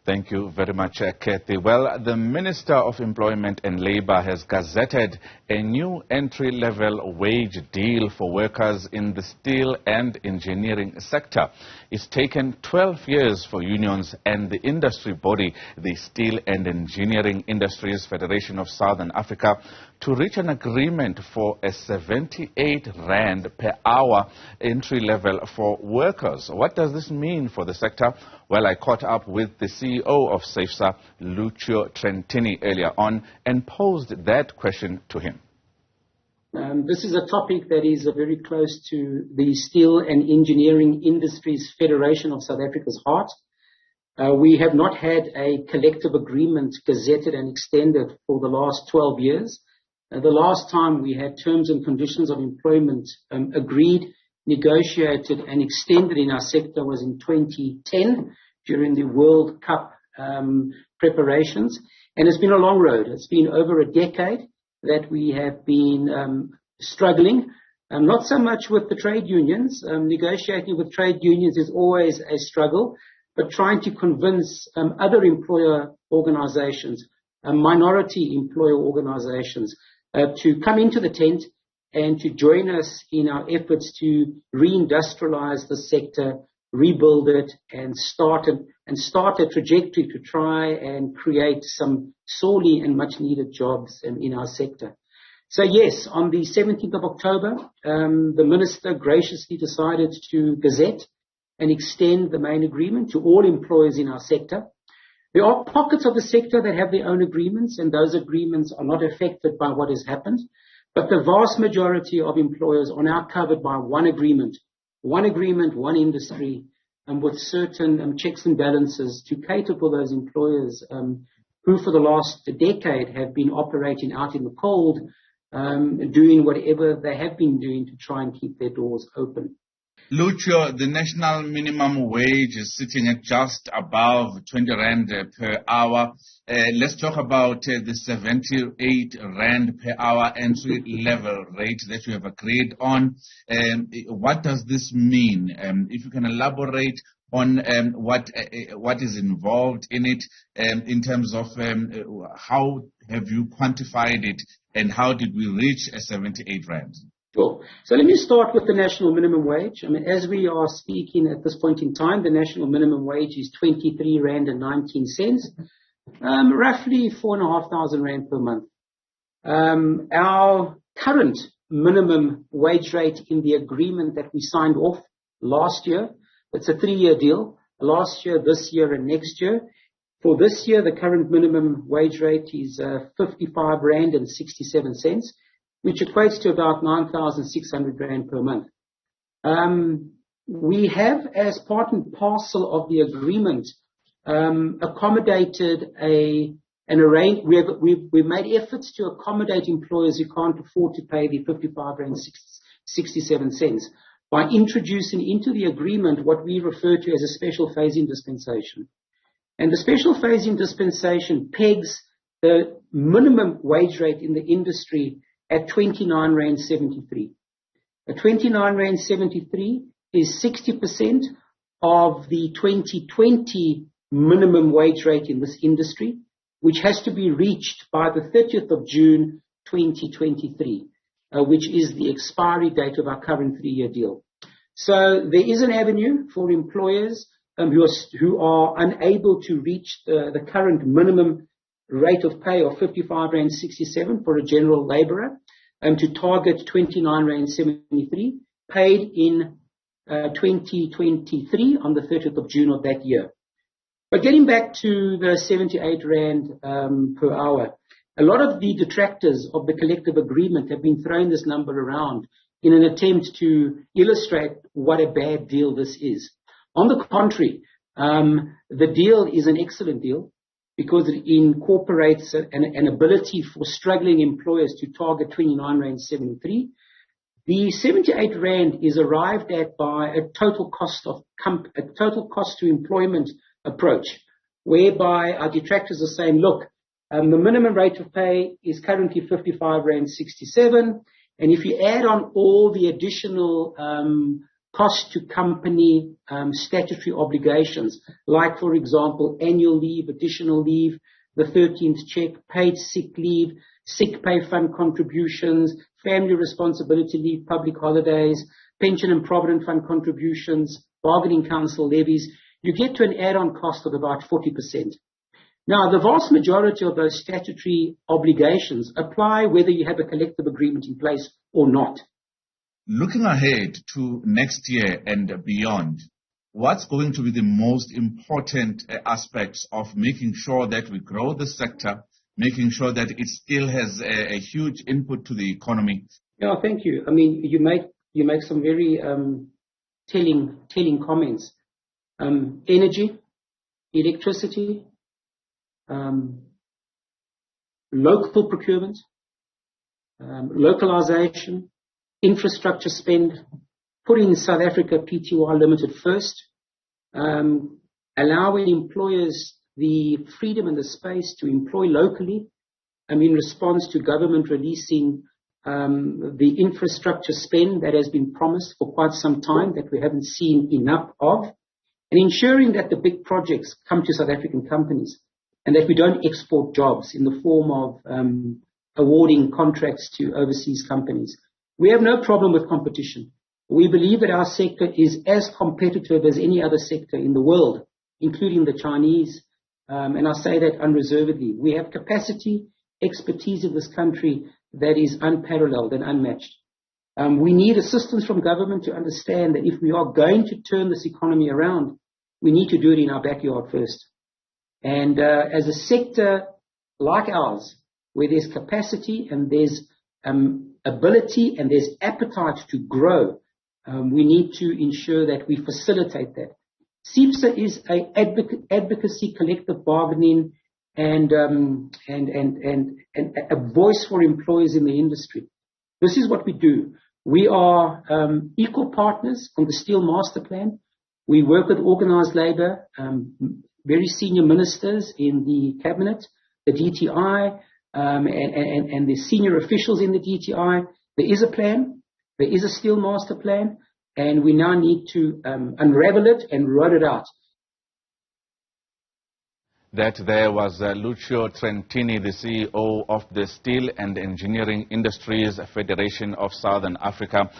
Thank you very much, Kathy. Well, the Minister of Employment and Labour has gazetted a new entry-level wage deal for workers in the steel and engineering sector. It's taken 12 years for unions and the industry body, the Steel and Engineering Industries Federation of Southern Africa, to reach an agreement for a 78 rand per hour entry level for workers. What does this mean for the sector? Well, I caught up with the CEO of SEIFSA, Lucio Trentini, earlier on and posed that question to him. This is a topic that is very close to the Steel and Engineering Industries Federation of South Africa's heart. We have not had a collective agreement gazetted and extended for the last 12 years. The last time we had terms and conditions of employment agreed, negotiated and extended in our sector was in 2010 during the World Cup preparations. And it's been a long road. It's been over a decade that we have been struggling, not so much with the trade unions. Negotiating with trade unions is always a struggle, but trying to convince other employer organizations, minority employer organizations, to come into the tent and to join us in our efforts to reindustrialize the sector, rebuild it, and start a trajectory to try and create some sorely and much needed jobs in our sector. So yes, on the 17th of October, the minister graciously decided to gazette and extend the main agreement to all employers in our sector. There are pockets of the sector that have their own agreements, and those agreements are not affected by what has happened. But the vast majority of employers are now covered by one agreement, one industry, and with certain checks and balances to cater for those employers who for the last decade have been operating out in the cold, doing whatever they have been doing to try and keep their doors open. Lucio, the national minimum wage is sitting at just above 20 rand per hour. Let's talk about the 78 rand per hour entry level rate that you have agreed on. What does this mean? If you can elaborate on what is involved in it, in terms of how have you quantified it and how did we reach a 78 rand? Sure. So let me start with the national minimum wage. I mean, as we are speaking at this point in time, the national minimum wage is 23 rand and 19 cents, roughly 4,500 rand per month. Our current minimum wage rate in the agreement that we signed off last year, it's a 3-year deal, last year, this year and next year. For this year, the current minimum wage rate is 55 rand and 67 cents. Which equates to about 9,600 rand per month. We have, as part and parcel of the agreement, accommodated an arrangement. We've made efforts to accommodate employers who can't afford to pay the 55 rand 67 cents by introducing into the agreement what we refer to as a special phase-in dispensation. And the special phase-in dispensation pegs the minimum wage rate in the industry at 29 rand 73. 29 rand 73 is 60% of the 2020 minimum wage rate in this industry, which has to be reached by the 30th of June 2023, which is the expiry date of our current 3-year deal. So there is an avenue for employers who are unable to reach the current minimum rate of pay of 55 rand 67 for a general labourer, to target 29 rand 73, paid in 2023 on the 30th of June of that year. But getting back to the 78 rand per hour, a lot of the detractors of the collective agreement have been throwing this number around in an attempt to illustrate what a bad deal this is. On the contrary, the deal is an excellent deal, because it incorporates an ability for struggling employers to target 29 rand 73. The 78 rand is arrived at by a total cost to employment approach, whereby our detractors are saying, look, the minimum rate of pay is currently 55 rand 67, and if you add on all the additional cost to company statutory obligations, like, for example, annual leave, additional leave, the 13th check, paid sick leave, sick pay fund contributions, family responsibility leave, public holidays, pension and provident fund contributions, bargaining council levies, you get to an add-on cost of about 40%. Now, the vast majority of those statutory obligations apply whether you have a collective agreement in place or not. Looking ahead to next year and beyond, what's going to be the most important aspects of making sure that we grow the sector, making sure that it still has a huge input to the economy? Yeah, thank you. I mean, you make some very telling comments. Energy, electricity, local procurement, localization, infrastructure spend, putting South Africa Pty Limited first, allowing employers the freedom and the space to employ locally, in response to government releasing the infrastructure spend that has been promised for quite some time that we haven't seen enough of, and ensuring that the big projects come to South African companies and that we don't export jobs in the form of awarding contracts to overseas companies. We have no problem with competition. We believe that our sector is as competitive as any other sector in the world, including the Chinese, and I say that unreservedly. We have capacity, expertise in this country that is unparalleled and unmatched. We need assistance from government to understand that if we are going to turn this economy around, we need to do it in our backyard first. And as a sector like ours, where there's capacity and there's ability and there's appetite to grow, we need to ensure that we facilitate that. SEIFSA is an advocacy, collective bargaining, and a voice for employers in the industry. This is what we do. We are equal partners on the Steel Master Plan. We work with organised labour, very senior ministers in the cabinet, the DTI, and the senior officials in the DTI. There is a plan. There is a Steel Master Plan, and we now need to unravel it and roll it out. That there was Lucio Trentini, the CEO of the Steel and Engineering Industries Federation of Southern Africa.